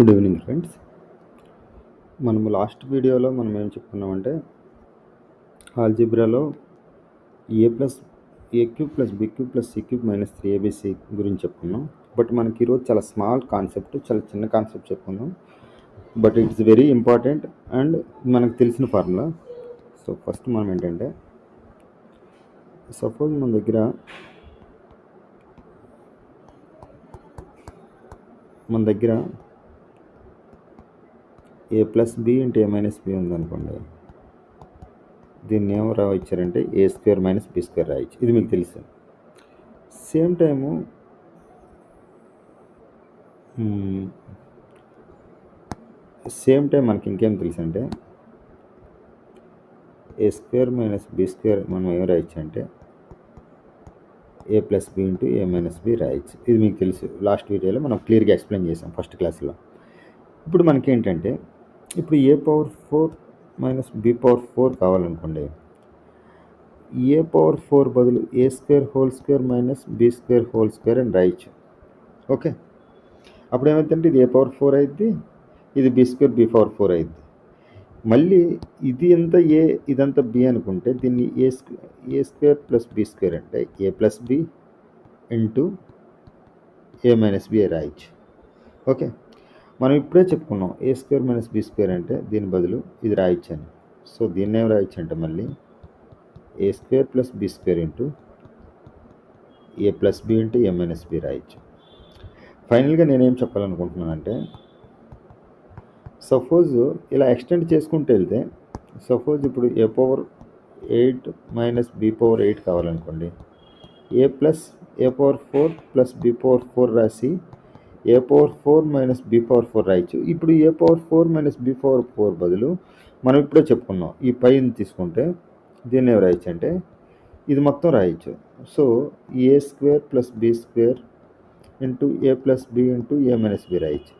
Good evening friends. మనము last వీడియోలో మనం ఏం చెప్పుకున్నామంటే ఆల్జీబ్రాలో a cube plus B cube plus c cube minus 3abc గురించి చెప్పుకున్నాం. బట్ మనకి ఈరోజు చాలా స్మాల్ కాన్సెప్ట్, చాలా చిన్న కాన్సెప్ట్ చెప్పుకున్నాం. But it's very important and మనకు తెలిసిన ఫార్ములా. సో ఫస్ట్ మనం ఏంటంటే, సపోజ్ మన దగ్గర ఏ ప్లస్ బి ఇంటూ ఏ మైనస్ బి ఉందనుకోండి, దీన్ని ఏమో రాయించారంటే ఏ స్క్వేర్ మైనస్ బి స్క్వేర్ రాయచ్చు. ఇది మీకు తెలుసు. సేమ్ టైము మనకి ఇంకేం తెలుసు అంటే ఏ స్క్వేర్ మైనస్ బి స్క్వేర్ మనం ఏం రాయచ్చు అంటే ఏ ప్లస్ బి ఇంటూ ఏ మైనస్ బి రాయచ్చు. ఇది మీకు తెలుసు. లాస్ట్ వీడియోలో మనం క్లియర్గా ఎక్స్ప్లెయిన్ చేసాం ఫస్ట్ క్లాస్లో. ఇప్పుడు మనకేంటంటే, ఇప్పుడు ఏ పవర్ 4 మైనస్ బి పవర్ 4 కావాలనుకోండి, ఏ పవర్ 4 బదులు a square whole square minus B square whole square అని రాయచ్చు. ఓకే, అప్పుడు ఏమైందంటే ఇది ఏ పవర్ 4 అయింది, ఇది బి స్క్వేర్ బి పవర్ 4 అయింది. మళ్ళీ ఇది ఎంత ఏ, ఇదంతా బి అనుకుంటే దీన్ని A square plus b square అంటే ఏ ప్లస్ బి ఇంటూ ఏ మైనస్ బి రాయచ్చు. ఓకే, మనం ఇప్పుడే చెప్పుకున్నాం ఏ స్క్వేర్ మైనస్ బి స్క్వేర్ అంటే దీని బదులు ఇది రాయొచ్చని. సో దీన్ని ఏం రాయొచ్చు అంటే మళ్ళీ a square plus b square into A plus B into A minus b రాయొచ్చు. ఫైనల్గా నేనేం చెప్పాలనుకుంటున్నానంటే, సపోజ్ ఇలా ఎక్స్టెండ్ చేసుకుంటూ వెళ్తే, సపోజ్ ఇప్పుడు ఏ power 8 minus B power 8 కావాలనుకోండి, a power 4 plus B power 4 రాసి ఏ పవర్ 4 మైనస్ బి పవర్ 4 రాయచ్చు. ఇప్పుడు ఏ పవర్ 4 మైనస్ బి పవర్ 4 బదులు మనం ఇప్పుడే చెప్పుకున్నాం ఈ పైన తీసుకుంటే దీన్ని ఏం రాయచ్చు అంటే ఇది మొత్తం రాయచ్చు. So a square plus b square into A plus B into A minus b రాయచ్చు.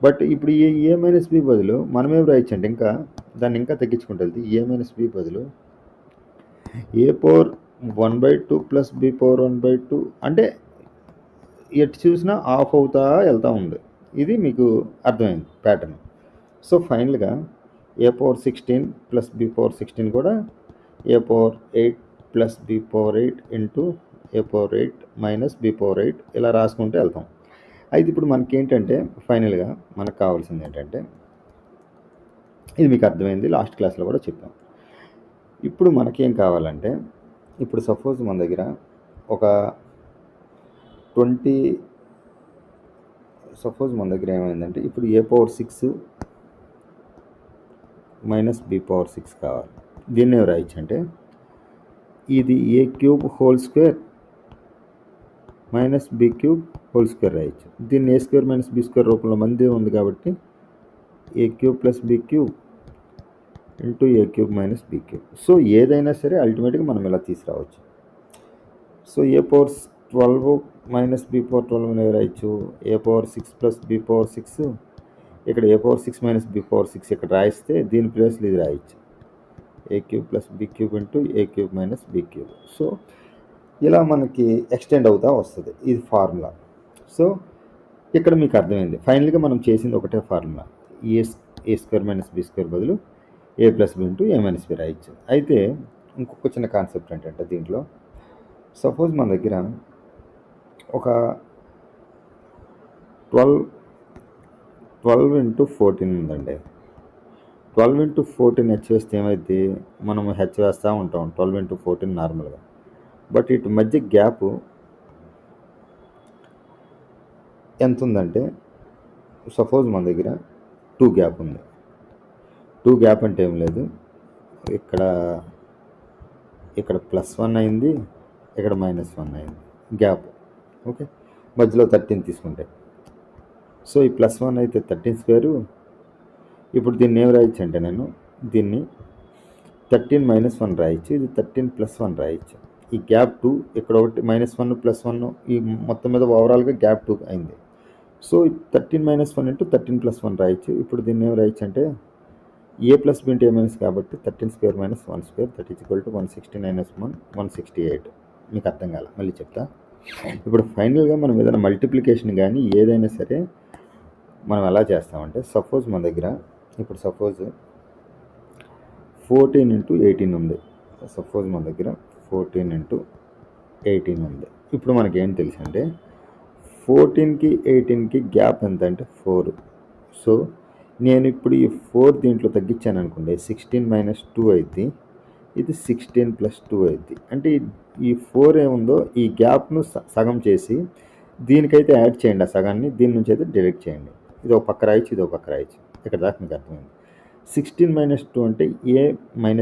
బట్ ఇప్పుడు ఏ మైనస్ బి బదులు మనం ఏం రాయచ్చు అంటే దాన్ని ఇంకా తగ్గించుకుంటుంది. ఏ మైనస్ బి బదులు ఏ పవర్ 1/2 ప్లస్ బి పవర్ 1/2 అంటే ఎటు చూసినా ఆఫ్ అవుతా వెళ్తూ ఉంది. ఇది మీకు అర్థమైంది ప్యాటర్న్. సో ఫైనల్గా a power 16 plus B power 16 కూడా a power 8 plus B power 8 into a power 8 minus B power 8 ఇలా రాసుకుంటూ వెళ్తాం. అయితే ఇప్పుడు మనకి ఏంటంటే ఫైనల్గా మనకు కావాల్సింది ఏంటంటే, ఇది మీకు అర్థమైంది, లాస్ట్ క్లాస్లో కూడా చెప్పాం. ఇప్పుడు మనకేం కావాలంటే, ఇప్పుడు సపోజ్ మన దగ్గర ఒక 20, సపోజ్ మన దగ్గర ఏమైందంటే ఇప్పుడు ఏ పవర్ 6 మైనస్ బి పవర్ 6 కావాలి. దీన్ని రాయచ్చు అంటే ఇది A cube whole square minus B cube whole square రాయచ్చు. దీన్ని A square minus B square రూపంలో మంది ఉంది కాబట్టి A cube plus B cube into A cube minus B cube. So ఏదైనా సరే అల్టిమేట్గా మనం ఇలా తీసుకురావచ్చు. So A power 12 minus B power 12 అనేది రాయచ్చు. A power 6 plus B power 6 ఇక్కడ A power 6 minus B power 6 ఇక్కడ రాయిస్తే దీని ప్లేస్లో ఇది రాయచ్చు. A cube plus B cube into A cube minus B cube. So ఇలా మనకి ఎక్స్టెండ్ అవుతూ వస్తుంది ఇది ఫార్ములా. సో ఇక్కడ మీకు అర్థమైంది. ఫైనల్గా మనం చేసింది ఒకటే ఫార్ములా, ఏ స్క్వేర్ మైనస్ బి స్క్వేర్ బదులు ఏ ప్లస్ బి ఇంటూ ఏ మైనస్ బి రాయచ్చు. అయితే ఇంకొక చిన్న కాన్సెప్ట్ ఏంటంటే, దీంట్లో సపోజ్ మన దగ్గర ఒక 12 ఇంటూ 14 ఉందండి. 12 ఇంటూ 14 హెచ్ వేస్తే ఏమైంది, మనం హెచ్ వేస్తూ ఉంటాం 12 ఇంటూ 14 నార్మల్గా. బట్ ఇటు మధ్య గ్యాప్ ఎంత ఉందంటే, సపోజ్ మన దగ్గర 2 గ్యాప్ ఉంది. 2 గ్యాప్ అంటే ఏం లేదు, ఇక్కడ +1 అయింది, ఇక్కడ -1 అయింది గ్యాప్. ఓకే, మధ్యలో 13 తీసుకుంటే, సో ఈ +1 అయితే 13 స్క్వేరు. ఇప్పుడు దీన్ని ఏం రాయచ్చు అంటే నేను దీన్ని 13 - 1 రాయచ్చు, ఇది 13 + 1 రాయచ్చు. ఈ గ్యాప్ 2, ఇక్కడ ఒకటి -1 +1, ఈ మొత్తం మీద ఓవరాల్గా గ్యాప్ 2 అయింది. సో 13 - 1 ఇంటూ 13 + 1 రాయచ్చు. ఇప్పుడు దీన్ని ఏం రాయచ్చు అంటే ఏ ప్లస్ బి ఇంటూ ఏ మైనస్ కాబట్టి 13 square - 1 square that is equal to 160 - 1 168. మీకు అర్థం కాల, మళ్ళీ చెప్తా. ఇప్పుడు ఫైనల్గా మనం ఏదైనా మల్టిప్లికేషన్ కానీ ఏదైనా సరే మనం ఎలా చేస్తామంటే సపోజ్ మన దగ్గర ఇప్పుడు సపోజ్ 14 ఇంటూ 18 ఉంది. సపోజ్ మన దగ్గర 14 ఇంటూ 18 ఉంది. ఇప్పుడు మనకి ఏం తెలుసు అంటే 14కి 18కి గ్యాప్ ఎంత అంటే 4. సో నేను ఇప్పుడు ఈ 4 దీంట్లో తగ్గించాను అనుకోండి, 16 - 2 అయింది. ఇది 16 + 2 అయింది. అంటే ఈ 4 ఏముందో ఈ గ్యాప్ను సగం చేసి దీనికైతే యాడ్ చేయండి, ఆ సగాన్ని దీని నుంచి అయితే డిడక్ట్ చేయండి. ఇది ఒక పక్క రాయొచ్చు, ఇది ఒక పక్క రాయొచ్చు. ఇక్కడ దాకా మీకు అర్థమైంది. 16 - 2 అంటే a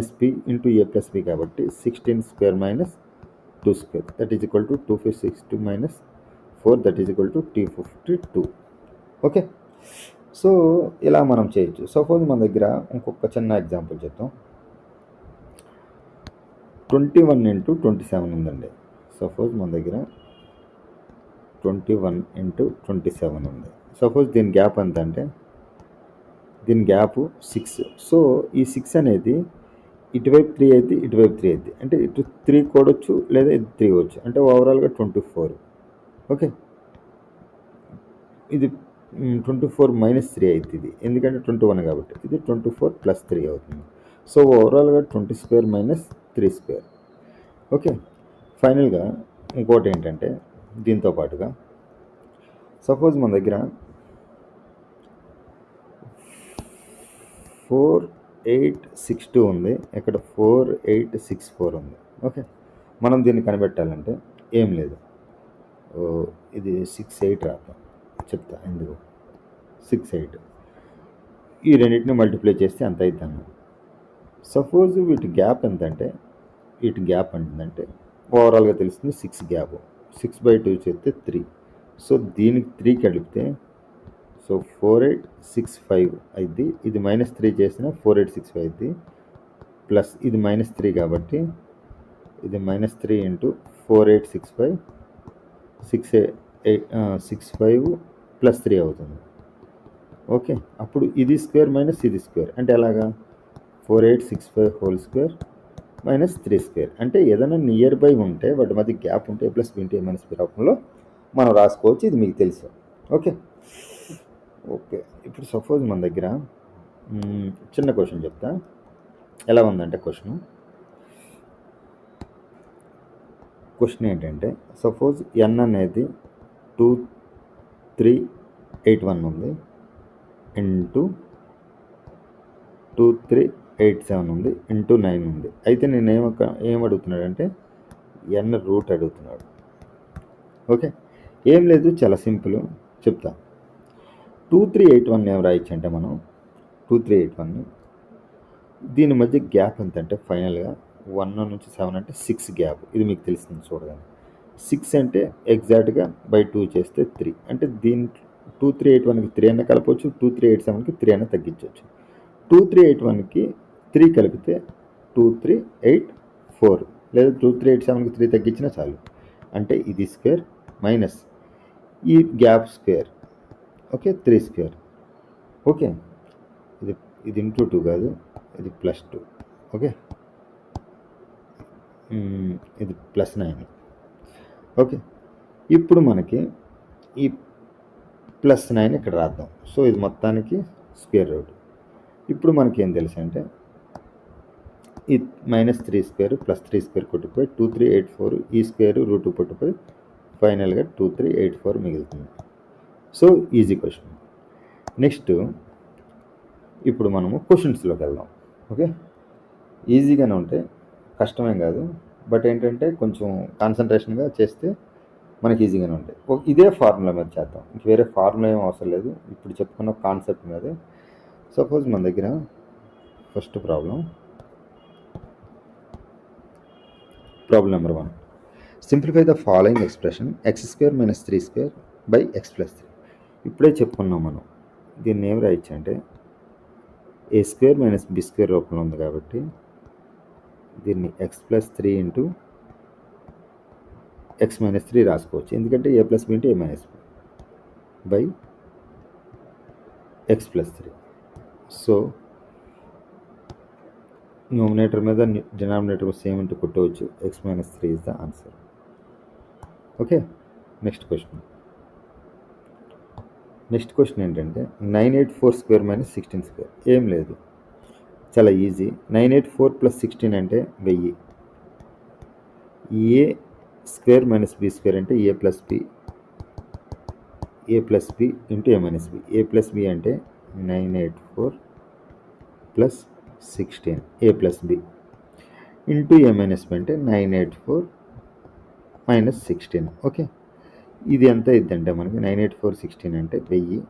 - b into a + b కాబట్టి 16² - 2² that is equal to 256 - 4 that is equal to 252. Okay, so ఇలా మనం చేయొచ్చు. సపోజ్ మన దగ్గర ఇంకొక చిన్న ఎగ్జాంపుల్ చెప్తాం. 21 ఇంటూ 27 ఉందండి. సపోజ్ మన దగ్గర 21 ఇంటూ 27 ఉంది. సపోజ్ దీని గ్యాప్ ఎంత అంటే దీని గ్యాప్ 6. సో ఈ 6 అనేది ఇటువైపు 3 అయితే ఇటువైపు 3 అయితే, అంటే ఇటు 3 కూడొచ్చు లేదా ఇది 3 వచ్చు, అంటే ఓవరాల్గా 24. ఓకే, ఇది 24 - 3 అవుతుంది, ఇది ఎందుకంటే 21 కాబట్టి. ఇది 24 + 3 అవుతుంది. సో ఓవరాల్గా 20² - 3². ఓకే, ఫైనల్గా ఇంకోటి ఏంటంటే దీంతో పాటుగా సపోజ్ మన దగ్గర 4862 ఉంది, ఇక్కడ 4864 ఉంది. ఓకే, మనం దీన్ని కనిపెట్టాలంటే ఏం లేదు, ఇది 68 రాద్దాం, చెప్తా ఎందుకు. 68 ఈ రెండింటిని మల్టిప్లై చేస్తే ఎంత అవుతుంది అన్న. సపోజ్ వీటి గ్యాప్ ఎంత అంటే వీటి గ్యాప్ ఎంతంటే ఓవరాల్గా తెలుస్తుంది 6 గ్యాప్. 6/2 చేస్తే 3. సో దీనికి 3 కలిపితే సో 4865 అయింది. ఇది -3 చేసిన 4865 అయింది, ప్లస్ ఇది -3 కాబట్టి ఇది -3 ఇంటూ 4865 65 + 3 అవుతుంది. ఓకే, అప్పుడు ఇది స్క్వేర్ మైనస్ ఇది స్క్వేర్ అంటే ఎలాగా 4865 హోల్ స్క్వేర్ -3². అంటే ఏదైనా నియర్ బై ఉంటే వాటి మధ్య గ్యాప్ ఉంటే +b × a - b రూపంలో మనం రాసుకోవచ్చు. ఇది మీకు తెలుసు. ఓకే ఓకే, ఇప్పుడు సపోజ్ మన దగ్గర చిన్న క్వశ్చన్ చెప్తా. ఎలా ఉందంటే క్వశ్చన్ ఏంటంటే సపోజ్ n అనేది 2381 ఉంది ఇంటూ 2387 ఉంది ఇంటూ 9 ఉంది. అయితే నేను ఏం అడుగుతున్నాడంటే n రూట్ అడుగుతున్నాడు. ఓకే, ఏం లేదు, చాలా సింపుల్ చెప్తా. 2381 ఏం రాయొచ్చు అంటే మనం 2381 దీని మధ్య గ్యాప్ ఎంత అంటే ఫైనల్గా 1 నుంచి 7 అంటే 6 గ్యాప్. ఇది మీకు తెలిసింది చూడగానే. 6 అంటే ఎగ్జాక్ట్గా /2 చేస్తే 3, అంటే దీని 2381కి 3 అన్న కలపవచ్చు, 2387కి 3 అన్న తగ్గించవచ్చు. 2381కి 3 కలిపితే 2384 లేదా 2387కి 3 తగ్గించినా చాలు. అంటే ఇది స్క్వేర్ మైనస్ ఈ గ్యాప్ స్క్వేర్. ఓకే, 3². ఓకే, ఇది ఇంటూ 2 కాదు, ఇది +2. ఓకే, ఇది +9. ఓకే, ఇప్పుడు మనకి ఈ +9 ఇక్కడ రాద్దాం. సో ఇది మొత్తానికి స్క్వేర్ రూట్. ఇప్పుడు మనకి ఏం తెలుసు అంటే ఈ -3² + 3² కొట్టుకుపోయి 2384 ఈ స్క్వేర్ రూట్ కొట్టుకుపోయి ఫైనల్గా 2384 మిగులుతుంది. So easy question. నెక్స్ట్ ఇప్పుడు మనము క్వశ్చన్స్లోకి వెళ్దాం. ఓకే, ఈజీగానే ఉంటాయి, కష్టమేం కాదు, బట్ ఏంటంటే కొంచెం కాన్సన్ట్రేషన్గా చేస్తే మనకి ఈజీగానే ఉంటాయి. ఇదే ఫార్ములా మీద చేద్దాం, ఇంక వేరే ఫార్ములా ఏం అవసరం లేదు, ఇప్పుడు చెప్పుకున్న కాన్సెప్ట్ మీదే. సపోజ్ మన దగ్గర first problem number 1. Simplify the following expression x² - 3² / x + 3. ఇప్పుడే చెప్పుకున్నాం మనం. దీన్ని ఏం రాయొచ్చు అంటే a² - b² రూపంలో ఉంది కాబట్టి దీన్ని x + 3 ఇంటూ x - 3 రాసుకోవచ్చు, ఎందుకంటే a + b × a - b by x + 3. So numerator మీద డినామినేటర్ సేమ్ ఇంటూ కొట్టవచ్చు. x - 3 is the answer. Okay, next question. Next question ఏంటంటే 984 స్క్వేర్ మైనస్ 16 స్క్వేర్. ఏం లేదు, చాలా ఈజీ. 984 ప్లస్ 16 అంటే 1000. ఏ స్క్వేర్ మైనస్ బి స్క్వేర్ అంటే ఏ plus B into A minus b. A plus b అంటే 984 plus 16 ఏ plus B into ఏ minus b అంటే 984 minus 16. Okay, ఇది ఎంత ఇద్దంటే మనకి 984 16 అంటే 1000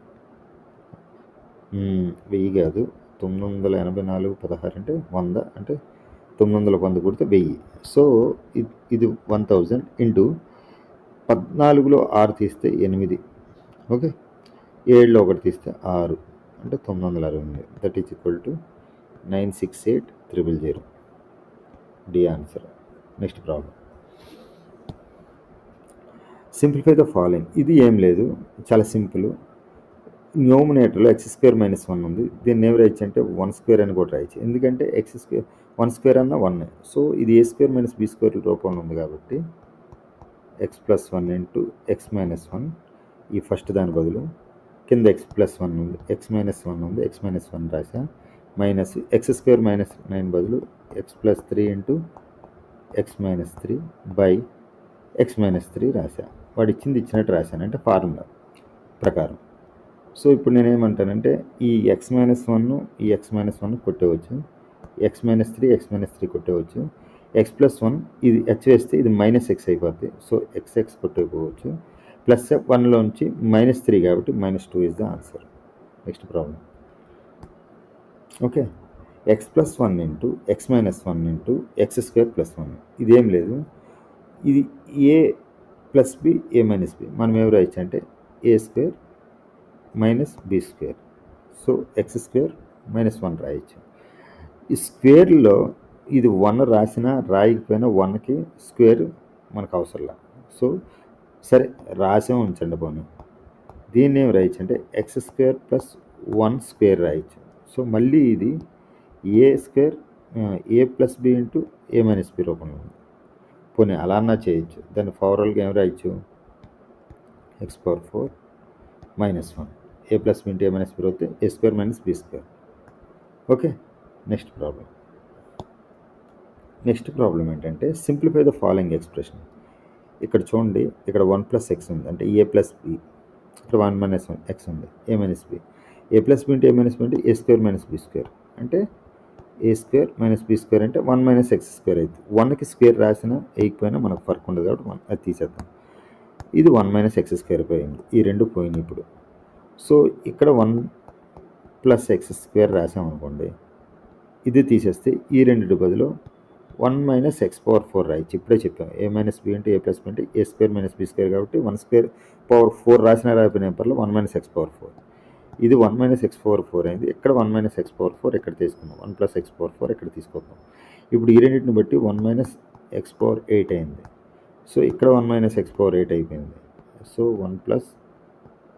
కాదు, 984 16 అంటే 100 అంటే 900 కొడితే 1000. సో ఇది 1000 ఇంటూ 14లో 6 తీస్తే 8. ఓకే, 7లో 1 తీస్తే 6 అంటే 968. That is equal to 968000. The answer. Next problem. Simplify the following. ఇది ఏం లేదు, చాలా సింపుల్. న్యూమినేటర్లో ఎక్స్ స్క్వేర్ మైనస్ 1 ఉంది. దీన్ని ఏం రాయొచ్చు అంటే 1 స్క్వేర్ అని కూడా రాయొచ్చు, ఎందుకంటే ఎక్స్ స్క్వేర్ 1 స్క్వేర్ అన్న 1. సో ఇది ఏ స్క్వేర్ మైనస్ బి స్క్వేర్ రూపంలో ఉంది కాబట్టి X plus 1 into X minus 1. ఈ ఫస్ట్ దాని బదులు కింద ఎక్స్ ప్లస్ 1 ఉంది, ఎక్స్ మైనస్ 1 ఉంది, ఎక్స్ మైనస్ 1 రాసా. మైనస్ ఎక్స్ స్క్వేర్ మైనస్ 9 బదులు X plus 3 into X minus 3 by X minus 3 రాసా. వాడు ఇచ్చినట్టు రాశాను, అంటే ఫార్ములా ప్రకారం. సో ఇప్పుడు నేనేమంటానంటే ఈ ఎక్స్ మైనస్ 1 ఈ ఎక్స్ మైనస్ 1 కొట్టేవచ్చు, ఎక్స్ మైనస్ 3 కొట్టేవచ్చు. ఎక్స్ ప్లస్ 1 ఇది హెచ్ వేస్తే ఇది మైనస్ ఎక్స్ అయిపోద్ది, సో ఎక్స్ కొట్టేపోవచ్చు. ప్లస్ 1లోంచి -3 కాబట్టి -2 is the answer. Next problem. Okay, X plus 1 into X minus 1 into X square plus 1. ఇదేం లేదు, ఇది ఏ ప్లస్ బి ఏ మైనస్ బి. మనం ఏం రాయొచ్చు అంటే ఏ square minus B square. So X square minus 1 రాయొచ్చు. ఈ స్క్వేర్లో ఇది 1 రాసినా రాయకపోయినా 1కి స్క్వేర్ మనకు అవసరంలా. సో సరే రాసే ఉంచండి పోనీ. దీన్ని ఏం రాయొచ్చు అంటే ఎక్స్ స్క్వేర్ ప్లస్ 1 స్క్వేర్ రాయొచ్చు. సో మళ్ళీ ఇది ఏ స్క్వేర్ ఏ ప్లస్ బి ఇంటూ ఏ మైనస్ బి రూపంలో ఉంది. పోనీ అలా అన్నా చేయొచ్చు. దాన్ని ఫార్వర్డ్గా ఏం రాయొచ్చు, X power 4 minus 1 A plus B into A minus B అవుతే A square minus B square. Okay, next problem ఏంటంటే సింప్లిఫై ద ఫాలోయింగ్ ఎక్స్ప్రెషన్. ఇక్కడ చూడండి, ఇక్కడ 1 ప్లస్ ఎక్స్ ఉంది అంటే ఏ ప్లస్ బి, ఇక్కడ 1 మైనస్ ఎక్స్ ఉంది ఏ minus b. A plus B into A minus b అంటే ఏ స్క్వేర్ మైనస్ బి స్క్వేర్, అంటే ఏ స్క్వేర్ మైనస్ బి స్క్వేర్ అంటే 1 మైనస్ ఎక్స్ స్క్వేర్ అవుతుంది. 1కి స్క్వేర్ రాసినా వేయకపోయినా మనకు ఫర్క్ ఉండదు కాబట్టి అది తీసేద్దాం. ఇది 1 మైనస్ ఎక్స్ స్క్వేర్ పోయింది, ఈ రెండు పోయినాయి ఇప్పుడు. సో ఇక్కడ 1 ప్లస్ ఎక్స్ స్క్వేర్ రాసామనుకోండి, ఇది తీసేస్తే ఈ రెండింటి బదులు 1 మైనస్ ఎక్స్ పవర్ 4 రాయొచ్చు. ఇప్పుడే చెప్పాం ఏ మైనస్ బి అంటే ఏ ప్లస్ బి అంటే ఏ స్క్వేర్ మైనస్ బి స్క్వేర్ కాబట్టి 1 స్క్వేర్ పవర్ 4 రాసినా రాకపోయినా పర్లేదు 1 మైనస్ ఎక్స్ పవర్ 4. ఇది 1 మైనస్ ఎక్స్ పవర్ 4 అయింది. ఇక్కడ 1 మైనస్ ఎక్స్ పవర్ 4 ఇక్కడ తీసుకుందాం, 1 ప్లస్ ఎక్స్ పవర్ 4 ఇక్కడ తీసుకుందాం. ఇప్పుడు ఈ రెండింటిని బట్టి 1 మైనస్ ఎక్స్ పవర్ 8 అయింది. సో ఇక్కడ 1 మైనస్ ఎక్స్ పవర్ 8 అయిపోయింది. So 1 plus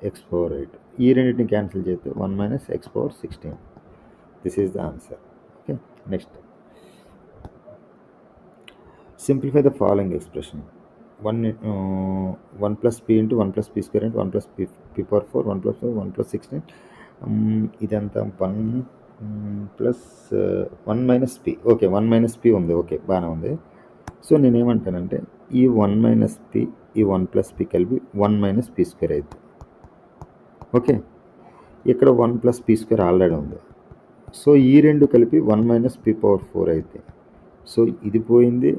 X power 8. ఈ రెండింటిని క్యాన్సిల్ చేస్తే 1 minus X power 16. This is the answer. Okay, next. Simplify the following expression. 1 plus P into 1 plus P square into 1 plus P power 4 1 plus 1 plus 16. ఇదంతా 1 plus 1 minus P. Okay, 1 minus P ఉంది, okay బాగానే ఉంది. So నేనేమంటానంటే ఈ 1 minus P ఈ 1 plus P కలిపి 1 minus P square అవుతుంది. Okay, ఇక్కడ 1 ప్లస్ పి స్క్వేర్ ఆల్రెడీ ఉంది. సో ఈ రెండు కలిపి 1 మైనస్ పి పవర్ 4 అవుతాయి. సో ఇది పోయింది,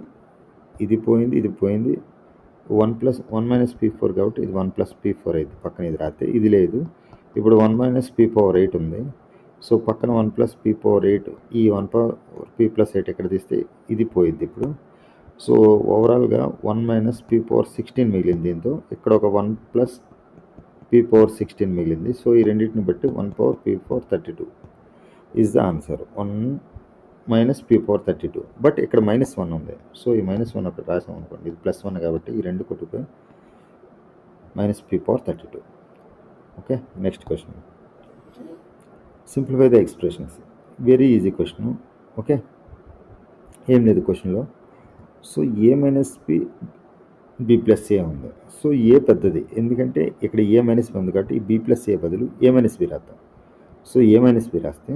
ఇది పోయింది, ఇది పోయింది. 1 మైనస్ పీ 4 కాబట్టి ఇది 1 ప్లస్ పీ 4 అయితే పక్కన ఇది రాస్తే ఇది లేదు. ఇప్పుడు 1 మైనస్ పీ పవర్ 8 ఉంది. సో పక్కన 1 ప్లస్ పీ పవర్ 8, ఈ 1 పవర్ పీ ప్లస్ 8 ఎక్కడ తీస్తే ఇది పోయింది ఇప్పుడు. సో ఓవరాల్గా 1 మైనస్ పీ పవర్ 16 మిగిలింది. దీంతో ఇక్కడ ఒక 1 ప్లస్ పీ పవర్ 16 మిగిలింది. సో ఈ రెండింటిని బట్టి 1 power P power 32 is the answer. 1 minus P power 32, but ఇక్కడ -1 ఉంది. సో ఈ -1 ఒకటి రాసాం అనుకోండి, ఇది +1 కాబట్టి ఈ రెండు కొట్టుకుపోయి minus P power 32. Okay, next question. Simplify the expressions. Very easy question. Okay, ఏం లేదు క్వశ్చన్లో. So A minus P B plus A ఉంది. సో ఏ పెద్దది, ఎందుకంటే ఇక్కడ ఏ మైనస్ బి ఉంది కాబట్టి బి ప్లస్ ఏ బదులు ఏ మైనస్ బి రాద్దాం. సో ఏ మైనస్ బి రాస్తే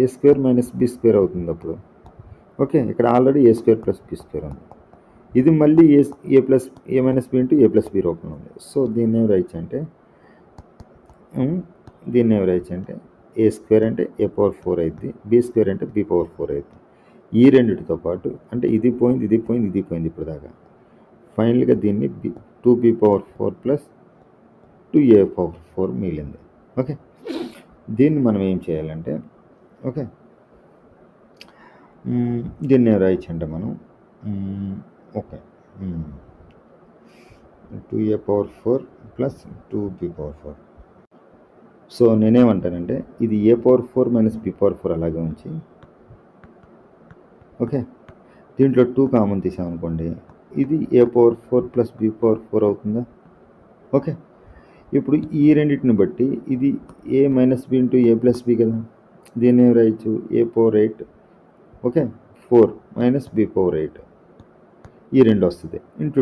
ఏ స్క్వేర్ మైనస్ బి స్క్వేర్ అవుతుంది అప్పుడు. ఓకే, ఇక్కడ ఆల్రెడీ ఏ స్క్వేర్ ప్లస్ బి స్క్వేర్ ఉంది. ఇది మళ్ళీ ఏ ప్లస్ ఏ మైనస్ బి ఇంటూ ఏ ప్లస్ బి రూపంలో ఉంది. సో దీన్ని ఏం రాయొచ్చు అంటే ఏ స్క్వేర్ అంటే ఏ పవర్ 4 అయింది, బి స్క్వేర్ అంటే బి పవర్ 4 అయింది. ఈ రెండింటితో పాటు అంటే ఇది పోయింది ఇది పోయింది ఇది పోయింది ఇప్పుడు దాకా. ఫైనల్గా దీన్ని 2b power 4 plus 2a power 4 మిగిలింది. ఓకే, దీన్ని మనం ఏం చేయాలంటే ఓకే దీన్ని ఏం రాయొచ్చు అంటే మనం okay 2a power 4 plus 2b power 4. So నేనేమంటానంటే ఇది A power 4 minus B power 4 అలాగే ఉంచి ఓకే దీంట్లో 2 కామన్ తీసామనుకోండి, ఇది A power 4 plus B power 4 అవుతుందా. ఓకే, ఇప్పుడు ఈ రెండింటిని బట్టి ఇది ఏ మైనస్ బి ఇంటూ ఏ ప్లస్ బి కదా. దీన్ని ఏం రాయొచ్చు A power 8 okay 4 minus B power 8 ఈ రెండు వస్తుంది into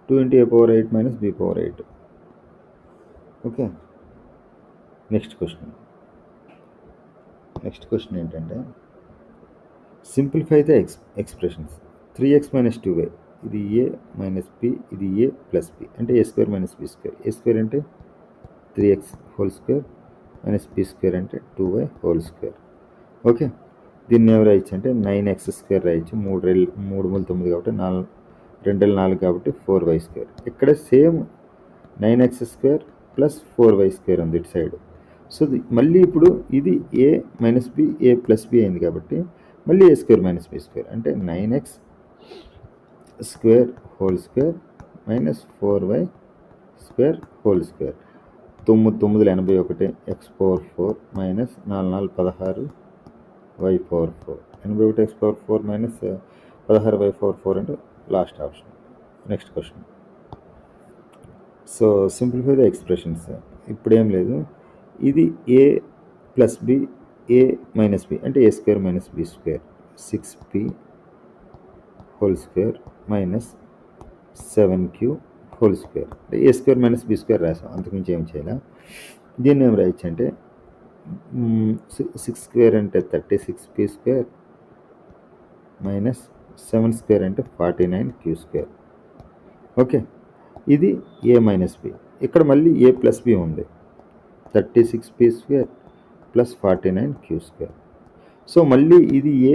2 into a power 8 minus B power 8. Okay, next question ఏంటంటే simplify the expressions. 3x minus 2y ఇది ఏ మైనస్ బి ఇది ఏ ప్లస్ బి అంటే ఏ square minus B square. A square అంటే 3x whole square minus B square అంటే 2y whole square. Okay, దీన్ని ఏమి రాయొచ్చు అంటే 9x స్క్వేర్ రాయొచ్చు. 3 3 9 కాబట్టి 2 4 కాబట్టి 4y స్క్వేర్. ఇక్కడ same 9x square plus 4y square ఉంది ఇటు సైడ్. సో మళ్ళీ ఇప్పుడు ఇది ఏ minus b a plus b అయింది కాబట్టి మళ్ళీ a square minus B square అంటే 9x square whole square minus 4y square whole square. 9 9 81 x power 4 minus 4 4 16 y power 4 81 x power 4 minus 16 y power 4 అంటే last option. Next question. So simplify the expressions. ఇప్పుడు ఏం లేదు, ఇది ఏ plus B ఏ minus b అంటే ఏ square minus B square 6p whole square minus 7q whole square అంటే ఏ square minus B square రాసాం, అంతకుమించి ఏం చేయాలి. దీన్ని ఏం రాయొచ్చు అంటే 6 స్క్వేర్ అంటే 36p స్క్వేర్ మైనస్ 7 స్క్వేర్ అంటే 49q స్క్వేర్. ఓకే, ఇది ఏ మైనస్ బి. ఇక్కడ మళ్ళీ ఏ ప్లస్ బి ఉంది 36p square plus 49q square. So మళ్ళీ ఇది ఏ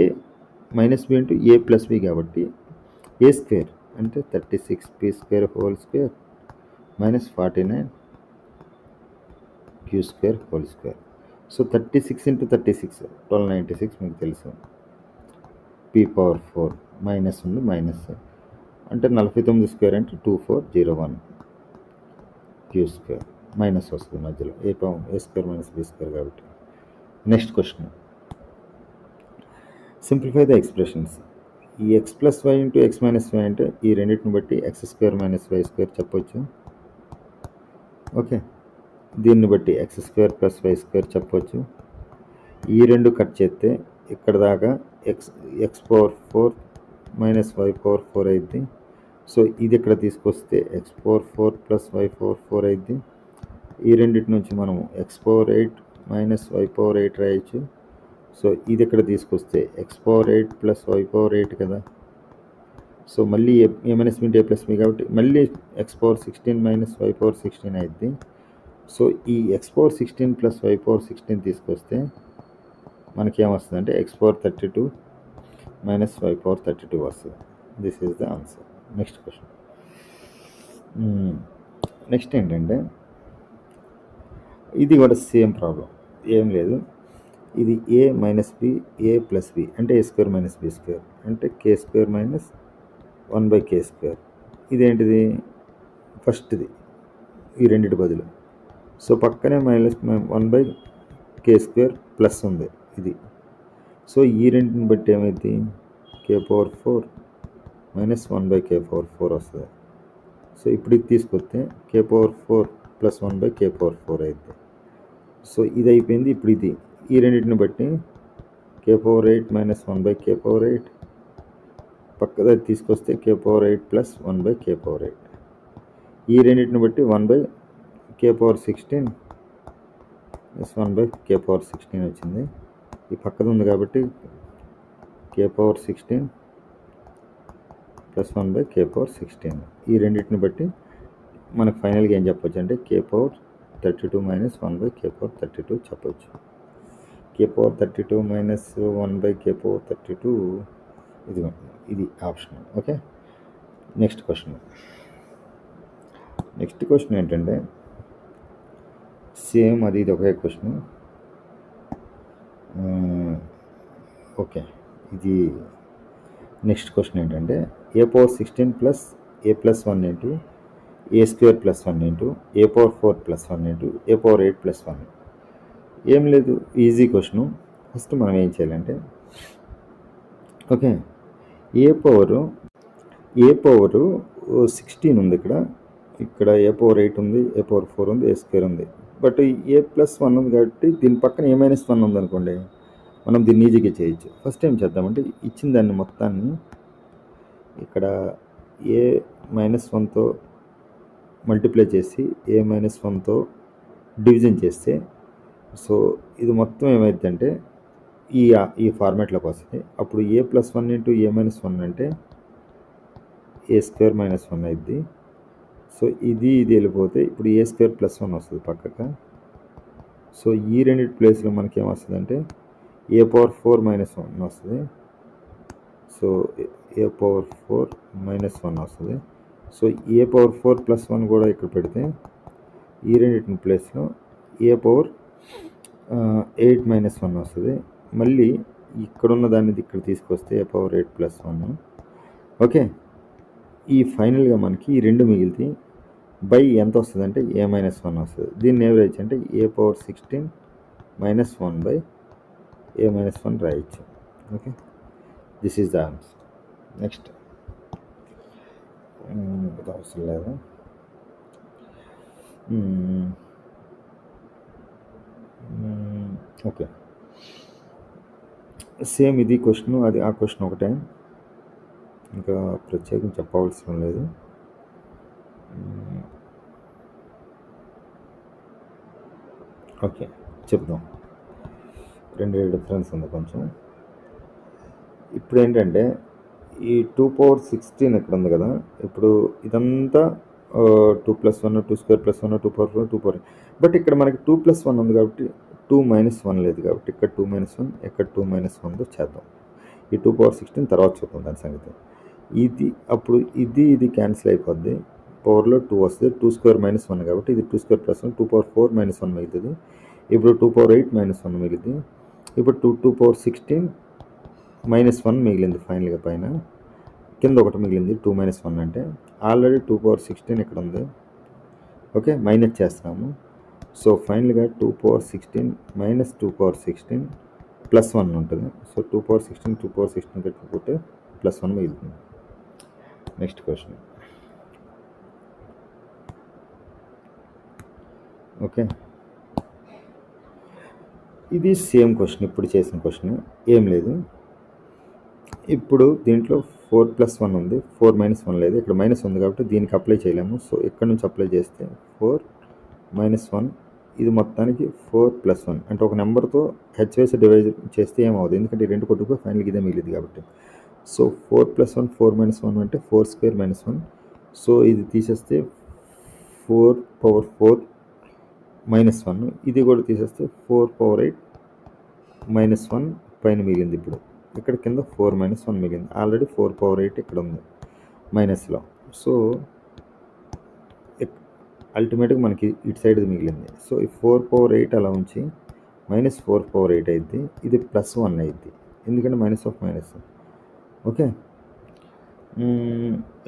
మైనస్ బి ఇంటూ ఏ ప్లస్ బి కాబట్టి ఏ స్క్వేర్ అంటే 36p square whole square minus 49q square whole square. So 36 into 36 1296 మీకు తెలుసు. p పవర్ 4 మైనస్ ఉంది మైనస్ అంటే 49 స్క్వేర్ అంటే 2401 q స్క్వేర్ మైనస్ వస్తుంది మధ్యలో A square minus B square కాబట్టి. Next question. Simplify the expressions. ఈ X plus Y into X minus Y అంటే ఈ రెండింటిని బట్టి X square minus Y square చెప్పొచ్చు. ఓకే, దీన్ని బట్టి X square plus Y square చెప్పొచ్చు. ఈ రెండు కట్ చేస్తే ఇక్కడ దాకా X power 4 minus why power 4 అయింది. సో ఇది ఇక్కడ తీసుకొస్తే X power 4 plus why power 4 అయింది. ఈ రెండింటి నుంచి మనము x power 8 minus why power 8 రాయొచ్చు. సో ఇది ఇక్కడ తీసుకొస్తే X power 8 plus why power 8 కదా. సో మళ్ళీ a minus b a plus b కాబట్టి మళ్ళీ x power 16 minus why power 16 అయింది. సో ఈ x power 16 plus why power 16 తీసుకొస్తే మనకి ఏమొస్తుంది అంటే x power 32 minus why power 32 వస్తుంది. This is the answer. Next question. Next ఏంటంటే ఇది కూడా సేమ్ ప్రాబ్లం, ఏం లేదు. ఇది ఏ minus b a plus b అంటే ఏ స్క్వేర్ మైనస్ బి స్క్వేర్ అంటే k square minus 1/k square. ఇదేంటిది ఫస్ట్ది ఈ రెండింటి బదులు. సో పక్కనే మైనస్ 1/k స్క్వేర్ ప్లస్ ఉంది ఇది. సో ఈ రెండింటిని బట్టి ఏమైంది k power 4 minus 1/k power 4 వస్తుంది. సో ఇప్పుడు ఇది తీసుకొస్తే k power 4 plus 1/k power 4 అయింది. సో ఇది అయిపోయింది. ఇప్పుడు ఇది ఈ రెండింటిని బట్టి k power 8 minus 1/k power 8 పక్కదా తీసుకొస్తే k power 8 plus 1 by k power 8. ఈ రెండింటిని బట్టి 1 by k power 16 plus 1 by k power 16 వచ్చింది. ఈ పక్కది ఉంది కాబట్టి k power 16 plus 1 by k power 16. ఈ రెండింటిని బట్టి మనకు ఫైనల్గా ఏం చెప్పొచ్చు అంటే k power 32 minus 1 by k power 32 చెప్పొచ్చు. k power 32 minus 1 by k power 32 ఇది ఆప్షన్. ఓకే, నెక్స్ట్ క్వశ్చన్ ఏంటంటే సేమ్ అది ఇది ఒకే క్వశ్చన్. ఓకే, ఇది నెక్స్ట్ క్వశ్చన్ ఏంటంటే a power 16 plus a plus 1 into a square plus 1 into a power 4 plus 1 into a power 8 plus 1. ఏం లేదు, easy question. First మనం ఏం చేయాలంటే ఓకే, ఏ పవరు 16 ఉంది, ఇక్కడ a పవర్ 8 ఉంది, a పవర్ 4 ఉంది, a స్క్వేర్ ఉంది. బట్ a ప్లస్ 1 ఉంది కాబట్టి దీని పక్కన a మైనస్ 1 ఉందనుకోండి, మనం దీన్ని ఈజీగా చేయొచ్చు. ఫస్ట్ ఏం చేద్దామంటే ఇచ్చిన దాన్ని మొత్తాన్ని ఇక్కడ a మైనస్ 1తో మల్టిప్లై చేసి a మైనస్ 1తో డివిజన్ చేస్తే సో ఇది మొత్తం ఏమైందంటే ఈ ఫార్మాట్లోకి వస్తుంది. అప్పుడు a plus 1 into a minus 1 అంటే a స్క్వేర్ మైనస్ 1 అయింది. సో ఇది వెళ్ళిపోతే ఇప్పుడు a స్క్వేర్ ప్లస్ 1 వస్తుంది పక్కగా. సో ఈ రెండింటి ప్లేస్లో మనకి ఏమొస్తుంది అంటే a పవర్ 4 మైనస్ 1 వస్తుంది. సో a పవర్ 4 మైనస్ 1 వస్తుంది. సో a పవర్ 4 ప్లస్ 1 కూడా ఇక్కడ పెడితే ఈ రెండింటిని ప్లేస్లో a పవర్ 8 మైనస్ 1 వస్తుంది. మళ్ళీ ఇక్కడున్న దాన్ని ఇక్కడ తీసుకొస్తే a పవర్ 8 ప్లస్ 1. ఓకే, ఈ ఫైనల్గా మనకి ఈ రెండు మిగిలితే బై ఎంత వస్తుంది అంటే a మైనస్ 1 వస్తుంది. దీన్ని ఏవరేజ్ అంటే a power 16 minus 1 by a minus 1 రాయొచ్చు. Okay, this is the answer. Next అవసరం లేదు. ఓకే, సేమ్ ఇది క్వశ్చన్, అది ఆ క్వశ్చన్ ఒకటే, ఇంకా ప్రత్యేకం చెప్పవలసిన లేదు. ఓకే, చెప్దాం. రెండు డిఫరెన్స్ ఉంది కొంచెం. ఇప్పుడు ఏంటంటే ఈ 2 పవర్ 16 ఇక్కడ ఉంది కదా, ఇప్పుడు ఇదంతా 2 plus 1 2 square plus 1 2 power 4 2 power. But ఇక్కడ మనకి 2 ప్లస్ 1 ఉంది కాబట్టి 2 మైనస్ 1 లేదు కాబట్టి ఇక్కడ 2 మైనస్ 1 ఇక్కడ 2 మైనస్ 1తో చేద్దాం. ఈ 2 పవర్ 16 తర్వాత చూద్దాం దాని సంగతి. ఇది అప్పుడు ఇది క్యాన్సిల్ అయిపోద్ది, పవర్లో 2 వస్తుంది. 2 స్క్వేర్ మైనస్ 1 కాబట్టి ఇది 2 స్క్వేర్ ప్లస్ 1 2 పవర్ 4 మైనస్ 1 మిగులుతుంది. ఇప్పుడు 2 పవర్ 8 మైనస్ 1 మిగులుతుంది. ఇప్పుడు 2 పవర్ 16 మైనస్ 1 మిగిలింది. ఫైనల్గా పైన కింద ఒకటి మిగిలింది 2 మైనస్ 1 అంటే ఆల్రెడీ 2 పవర్ 16 ఇక్కడ ఉంది. ఓకే, మైనస్ చేస్తాము. సో ఫైనల్గా 2 పవర్ 16 మైనస్ 2 పవర్ 16 ప్లస్ 1 ఉంటుంది. సో 2 పవర్ 16 కట్టుకుంటే ప్లస్ 1 మిగులుతుంది. Next question. ఓకే, ఇది సేమ్ క్వశ్చన్, ఇప్పుడు చేసిన క్వశ్చన్ ఏం లేదు. ఇప్పుడు దీంట్లో 4 ప్లస్ 1 ఉంది, 4 మైనస్ 1 లేదు. ఇక్కడ మైనస్ ఉంది కాబట్టి దీనికి అప్లై చేయలేము. సో ఇక్కడ నుంచి అప్లై చేస్తే 4 మైనస్ 1, ఇది మొత్తానికి 4 ప్లస్ 1 అంటే ఒక నెంబర్తో హెచ్వేసి డివైడ్ చేస్తే ఏమవుతుంది, ఎందుకంటే ఈ రెండు కొట్టుకుపోయి ఫైనల్గా ఇదే మిగిలింది కాబట్టి. సో 4 ప్లస్ 1 4 మైనస్ 1 అంటే 4 స్క్వేర్ మైనస్ 1. సో ఇది తీసేస్తే 4 పవర్ 4 మైనస్ 1, ఇది కూడా తీసేస్తే 4 పవర్ 8 మైనస్ 1 పైన మిగిలింది. ఇప్పుడు ఇక్కడ కింద 4 మైనస్ 1 మిగిలింది. ఆల్రెడీ 4 పవర్ 8 ఇక్కడ ఉంది మైనస్లో. సో అల్టిమేట్గా మనకి ఇటు సైడ్ మిగిలింది. సో ఈ 4 పవర్ 8 అలా ఉంచి మైనస్ 4 పవర్ 8 అయింది, ఇది ప్లస్ 1 అయింది, ఎందుకంటే మైనస్ ఆఫ్ మైనస్. ఓకే,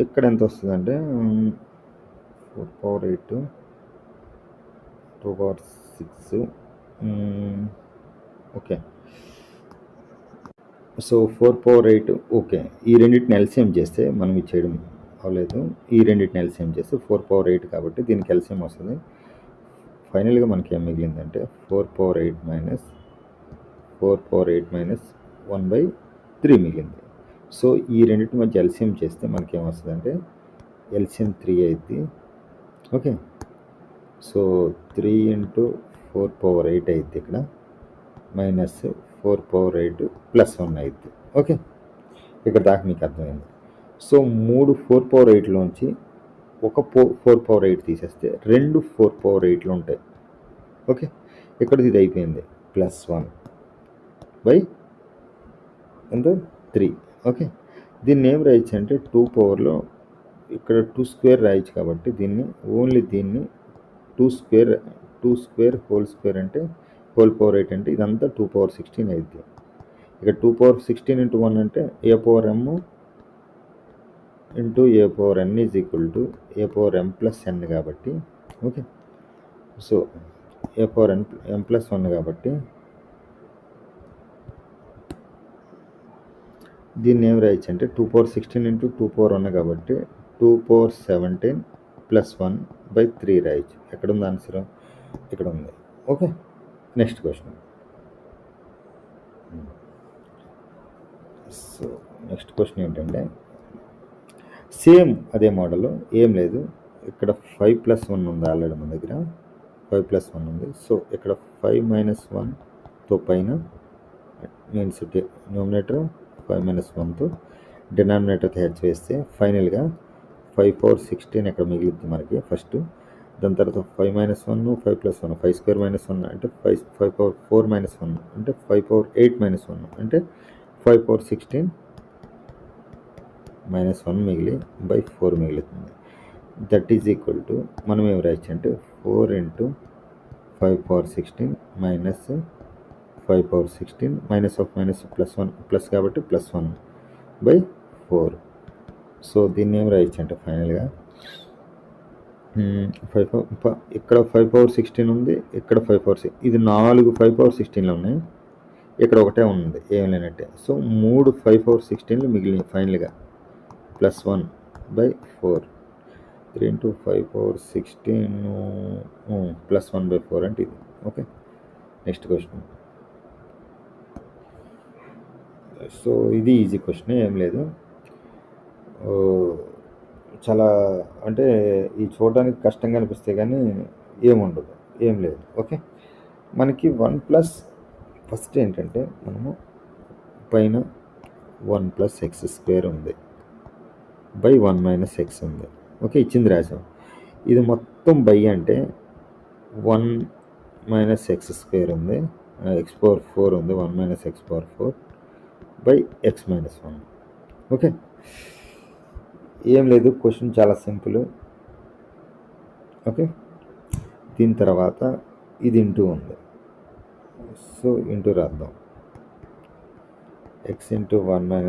ఇక్కడ ఎంత వస్తుంది అంటే 4 power 8 2 power 6. Okay, so 4 power 8. Okay, ఈ రెండింటిని ఎల్సిఎం చేస్తే మనం ఇది చేయడం అవ్వలేదు. ఈ రెండింటిని ఎల్సిఎం చేస్తే 4 పవర్ 8 కాబట్టి దీనికి ఎల్సిఎం వస్తుంది. ఫైనల్గా మనకి ఏం మిగిలిందంటే 4 పవర్ 8 మైనస్ 1/3 మిగిలింది. సో ఈ రెండింటి మధ్య ఎల్సిఎం చేస్తే మనకి ఏమొస్తుందంటే ఎల్సిఎం 3 అయింది. ఓకే, సో 3 × 4⁸ అయింది ఇక్కడ, మైనస్ 4⁸ ప్లస్ 1 అయింది. ఓకే, ఇక్కడ దాకా మీకు అర్థమైంది. సో 3 4⁸లోంచి ఒక 4⁸ తీసేస్తే 2 4⁸ ఉంటాయి. ఓకే, ఇక్కడ ఇది అయిపోయింది, +1 ఎంత 3. ఓకే, దీన్ని ఏం రాయొచ్చు అంటే 2 పవర్లో ఇక్కడ 2 స్క్వేర్ రాయొచ్చు కాబట్టి దీన్ని ఓన్లీ దీన్ని 2 స్క్వేర్ హోల్ స్క్వేర్ అంటే హోల్⁸ అంటే ఇదంతా 2⁻16 అయింది. ఇక్కడ 2⁻16 × 1 అంటే a⁻m × a⁻n a⁻m+n కాబట్టి. ఓకే, సో a⁻m+1 కాబట్టి దీన్ని ఏం రాయొచ్చు అంటే 2⁻16 × 2⁻1 కాబట్టి 2⁻17 + 1/3 రాయొచ్చు. ఎక్కడ ఉంది ఆన్సర్? ఇక్కడ ఉంది. Okay, next question. So next question ఏంటంటే సేమ్ అదే మోడల్, ఏం లేదు, ఇక్కడ 5+1 ఉంది ఆల్రెడీ మన దగ్గర, 5+1 ఉంది. సో ఇక్కడ 5 - 1తో పైన మీన్స్ న్యూమినేటర్ 5 - 1తో డినామినేటర్తో హెచ్ వేస్తే ఫైనల్గా 5⁻16 ఇక్కడ మిగిలింది మనకి ఫస్ట్. దాని తర్వాత 5 - 1 5+1 5² - 1 అంటే 5⁴ - 1 అంటే 5⁴8 - 1 అంటే 5⁻16 - 1 మిగిలి /4 మిగులుతుంది. దట్ ఈజ్ ఈక్వల్ టు మనం ఏం రాయొచ్చు అంటే 4 × 5⁻16 - 5⁻16 -1 ప్లస్ కాబట్టి +1/4. సో దీన్ని ఏం రాయొచ్చు అంటే ఫైనల్గా ఇక్కడ 5⁻16 ఉంది, ఇక్కడ 5⁻16, ఇది 4 5⁻16లు ఉన్నాయి, ఇక్కడ ఒకటే ఉంది ఏం లేనట్టే. సో 3 5⁻16లు మిగిలిన ఫైనల్గా +1/4. 3 × 5⁻16 +1/4 అంటే ఇది. Okay, next question. సో ఇది ఈజీ క్వశ్చన్, ఏం లేదు, చాలా అంటే ఈ చూడడానికి కష్టంగా అనిపిస్తే కానీ ఏముండదు, ఏం లేదు. ఓకే, మనకి 1+ ఫస్ట్ ఏంటంటే మనము పైన 1 + x² ఉంది /1 - x ఉంది. ఓకే, ఇచ్చింది రాసాం. ఇది మొత్తం బై అంటే 1 - x² ఉంది, x⁴ ఉంది, 1 - x⁴ /x - 1. ఓకే, ఏం లేదు, క్వశ్చన్ చాలా సింపుల్. ఓకే, దీని తర్వాత ఇది ఇంటూ ఉంది, సో ఇంటూ రాద్దాం, x × 1 - 1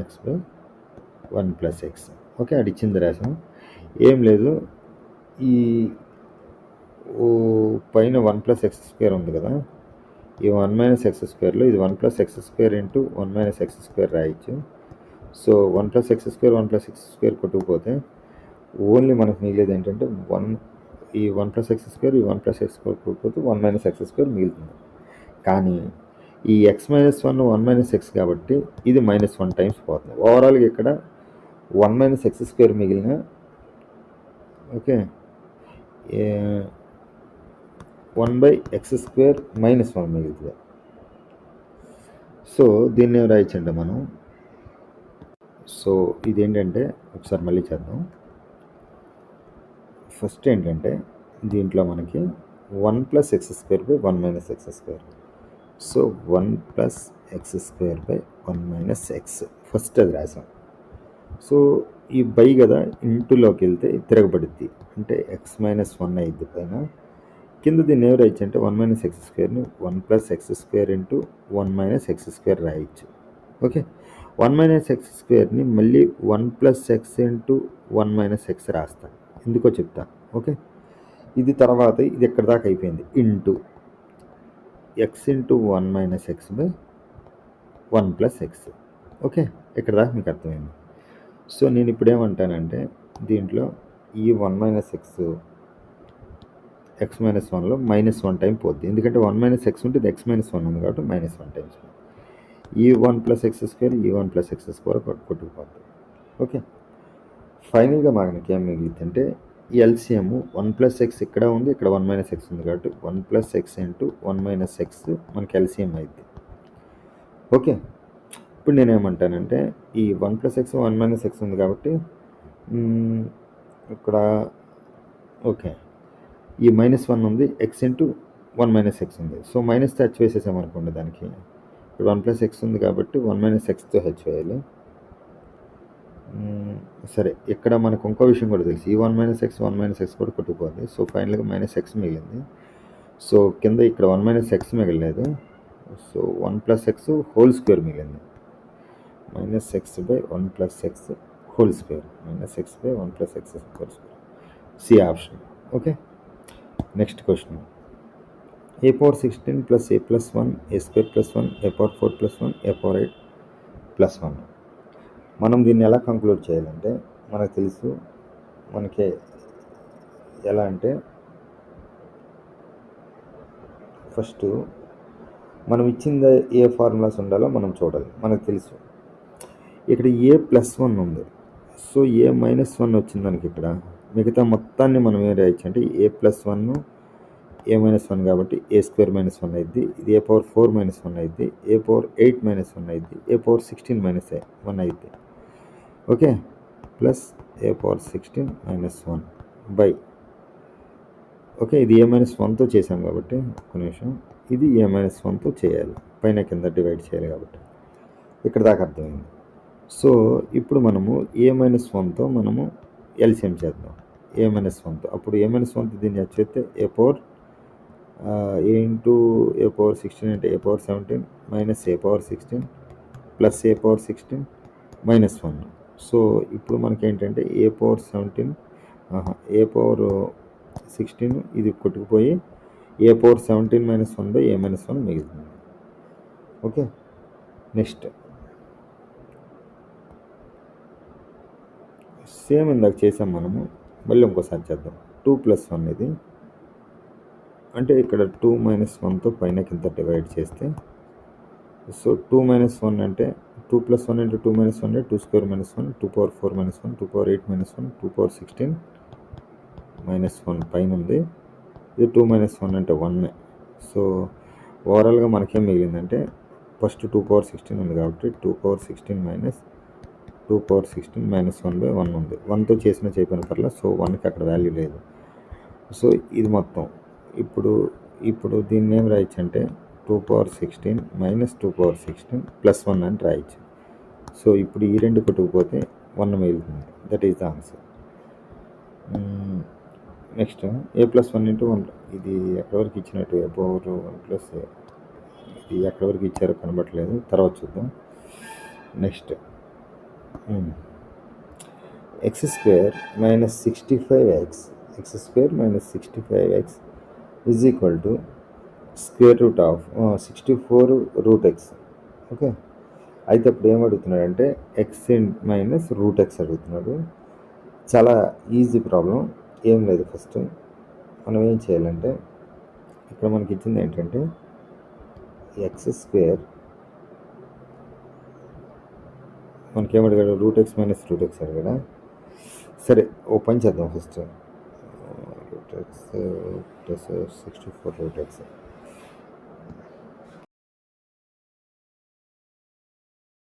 x/1 + x. ఓకే, అది ఇచ్చింది రాసాం. ఏం లేదు, ఈ పైన 1 + x² ఉంది కదా, ఈ 1 - x²లో ఇది 1 + x² × 1 - x² రాయొచ్చు. సో 1 + x², 1 + x² కొట్టుకుపోతే ఓన్లీ మనకు మిగిలేదు ఏంటంటే ఈ 1 + x², ఈ 1 + x² కొట్టుకుపోతే 1 - x² మిగులుతుంది. కానీ ఈ x - 1 1 - x కాబట్టి ఇది -1 టైమ్స్ పోతుంది. ఓవరాల్గా ఇక్కడ 1 - x² మిగిలిన, ఓకే, 1/x² - 1 మిగులుతుంది. సో దీన్ని ఏం రాయొచ్చంటే మనం, సో ఇదేంటంటే ఒకసారి మళ్ళీ చేద్దాం. ఫస్ట్ ఏంటంటే దీంట్లో మనకి 1 + x² / 1 - x². So 1 + x² / 1 - x first అది రాసాం. సో ఈ బై కదా, ఇంటూలోకి వెళ్తే తిరగబడుద్ది అంటే x - 1 అయింది పైన. కింద దీన్ని ఏం రాయొచ్చు అంటే 1 - x²ని 1 + x² × 1 - x² రాయొచ్చు. ఓకే, 1 - x²ని మళ్ళీ 1 + x × 1 - x రాస్తాను, ఎందుకో చెప్తాను. ఓకే, ఇది తర్వాత ఇది ఎక్కడ దాకా అయిపోయింది, into x × 1 - x / 1 + x. Okay, ఇక్కడ దాకా మీకు అర్థమైంది. సో నేను ఇప్పుడు ఏమంటానంటే దీంట్లో ఈ 1 - x x - 1లో -1 టైం పోద్ది, ఎందుకంటే 1 - x ఉంటే ఇది x - 1 ఉంది కాబట్టి -1 టైమ్స్. ఈ 1 ప్లస్ ఎక్స్ స్క్వేర్ ఈ 1 ప్లస్ ఎక్స్ స్క్వేర్ కొట్టుకుపోతుంది. ఓకే, ఫైనల్గా మనకి ఏం మిగిలిందంటే ఎల్సిఎం 1 ప్లస్ ఎక్స్ ఇక్కడ ఉంది, ఇక్కడ 1 మైనస్ ఎక్స్ ఉంది కాబట్టి 1 plus X into 1 minus X మనకి ఎల్సిఎం అయింది. ఓకే, ఇప్పుడు నేనేమంటానంటే ఈ 1 ప్లస్ ఎక్స్ 1 మైనస్ ఎక్స్ ఉంది కాబట్టి ఇక్కడ ఓకే ఈ -1 ఉంది, ఎక్స్ ఇంటూ 1 మైనస్ ఎక్స్ ఉంది. సో మైనస్ హెచ్ వేసేసామనుకోండి, దానికి ఇప్పుడు 1 ప్లస్ ఎక్స్ ఉంది కాబట్టి 1 మైనస్ ఎక్స్తో హెచ్ వేయాలి. సరే, ఇక్కడ మనకు ఇంకో విషయం కూడా తెలుసు, ఈ 1 మైనస్ ఎక్స్ కూడా కొట్టుకుపోద్ది. సో ఫైనల్గా మైనస్ ఎక్స్ మిగిలింది. సో కింద ఇక్కడ 1 మైనస్ ఎక్స్ మిగలేదు, so 1 plus X whole square మిగిలింది. Minus X by 1 plus X whole square, minus X by 1 plus X whole square, C option. Okay, next question, a power 16 plus a plus 1 a square plus 1 a power 4 plus 1 a power 8 plus 1. మనం దీన్ని ఎలా conclude చేయాలంటే మనకు తెలుసు, మనకి ఎలా అంటే first మనం ఇచ్చింది ఏ ఫార్ములాస్ ఉండాలో మనం చూడాలి. మనకు తెలుసు ఇక్కడ ఏ ప్లస్ 1 ఉంది, సో ఏ -1 వచ్చింది మనకి. ఇక్కడ మిగతా మొత్తాన్ని మనం ఏం రాయొచ్చు అంటే ఏ ప్లస్ 1 ఏ -1 కాబట్టి ఏ స్క్వేర్ -1 అయింది, ఇది ఏ పవర్ 4 -1 అయింది, ఏ పవర్ 8 -1 అయింది, ఏ పవర్ 16 -1 అయింది. Okay, plus A power 16 -1 by, okay ఇది ఏ -1తో చేసాం కాబట్టి ఒక్క నిమిషం, ఇది ఏ -1తో చేయాలి, పైన కింద డివైడ్ చేయాలి కాబట్టి ఇక్కడ దాకా అర్థమైంది. సో ఇప్పుడు మనము ఏ -1తో మనము ఎల్సిఎం చేద్దాం, ఏ -1తో. అప్పుడు ఏ -1తో దీన్ని వచ్చేస్తే ఏ power A into a power 16 అంటే ఏ పవర్ 17 మైనస్ ఏ పవర్ 16 ప్లస్ ఏ పవర్ 16 -1. సో ఇప్పుడు మనకి ఏంటంటే ఏ పవర్ 17 ఏ పవర్ 16 ఇది కొట్టుకుపోయి ఏ పవర్ 17 -1 బై ఏ -1 మిగులుతుంది. ఓకే, నెక్స్ట్ సేమ్ ఇందాక చేసాం మనము, మళ్ళీ ఇంకోసారి చేద్దాం. 2 + 1 ఇది అంటే ఇక్కడ 2 - 1తో పైన కింద డివైడ్ చేస్తే, సో 2 - 1 అంటే 2 + 1 ఇంటూ 2 - 1 అంటే 2² -1 2 పవర్ 4 -1 2 పవర్ 8 -1 2 పవర్ 16 -1 పైన ఉంది. ఇది 2 - 1 అంటే 1. సో ఓవరాల్గా మనకేం మిగిలిందంటే ఫస్ట్ 2 పవర్ 16 ఉంది కాబట్టి 2 పవర్ 16 2 పవర్ 16 -1/1 ఉంది. 1తో చేసిన చేయకపోయిన పర్లేదు, సో 1కి అక్కడ వాల్యూ లేదు. సో ఇది మొత్తం ఇప్పుడు దీన్ని ఏం రాయొచ్చు అంటే 2 పవర్ 16 -2 పవర్ 16 +1 అని రాయొచ్చు. సో ఇప్పుడు ఈ రెండు కొట్టుకుపోతే 1 మిగులుతుంది, that is the answer. Next A plus 1 into 1, ఇది ఎక్కడి వరకు ఇచ్చినట్టు ఏ పవర్ 1 + ఇది ఎక్కడి వరకు ఇచ్చారో కనబడట్లేదు, తర్వాత చూద్దాం. Next x² - 65x x² - 65x is equal to square root of 64√x. Okay, అయితే ఇప్పుడు ఏం అడుగుతున్నాడంటే x మైనస్ √x అడుగుతున్నాడు. చాలా ఈజీ ప్రాబ్లం, ఏం లేదు. ఫస్ట్ మనం ఏం చేయాలంటే ఇక్కడ మనకి ఇచ్చింది ఏంటంటే x² మనకేమడిగాడు, √x - √x అడిగాడా. సరే ఓ పని చేద్దాం, ఫస్ట్ √x + 64√x